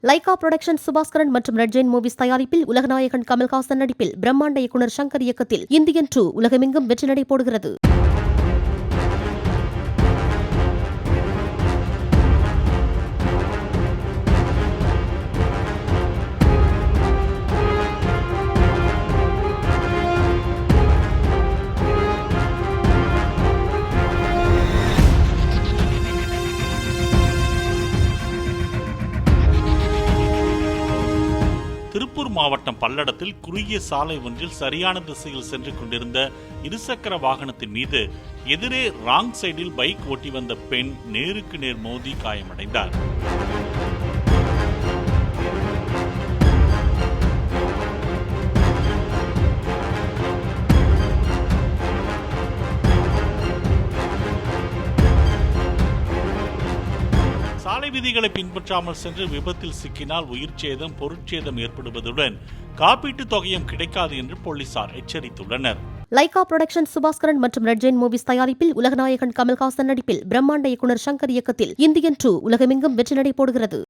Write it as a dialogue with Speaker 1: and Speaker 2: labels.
Speaker 1: Lyca production Subaskaran மற்றும் red Jain movies தயாரிப்பில் உலகநாயகன் கமல்ஹாசன் நடிப்பில் பிரம்மாண்ட இயக்குனர் சங்கர் இயக்கத்தில் இந்தியன் 2 உலகமெங்கும் வெற்றி நடை போடுகிறது.
Speaker 2: திருப்பூர் மாவட்டம் பல்லடத்தில் குறுகிய சாலை ஒன்றில் சரியான திசையில் சென்று கொண்டிருந்த இருசக்கர வாகனத்தின் மீது எதிரே ராங் சைடில் பைக் ஓட்டி வந்த பெண் நேருக்கு நேர் மோதி காயமடைந்தார். சாலை விதிகளை பின்பற்றாமல் சென்று விபத்தில் சிக்கினால் உயிர் சேதம், பொருட்சேதம் ஏற்படுவதுடன் காப்பீட்டு தொகையும் கிடைக்காது என்று போலீசார் எச்சரித்துள்ளனர்.
Speaker 1: லைகா புரொடக்ஷன் சுபாஸ்கரன் மற்றும் ரெட் ஜெயின் மூவிஸ் தயாரிப்பில் உலகநாயகன் கமல்ஹாசன் நடிப்பில் பிரம்மாண்ட இயக்குனர் சங்கர் இயக்கத்தில் இந்தியன் 2 உலகமெங்கும் வெற்றி நடை போடுகிறது.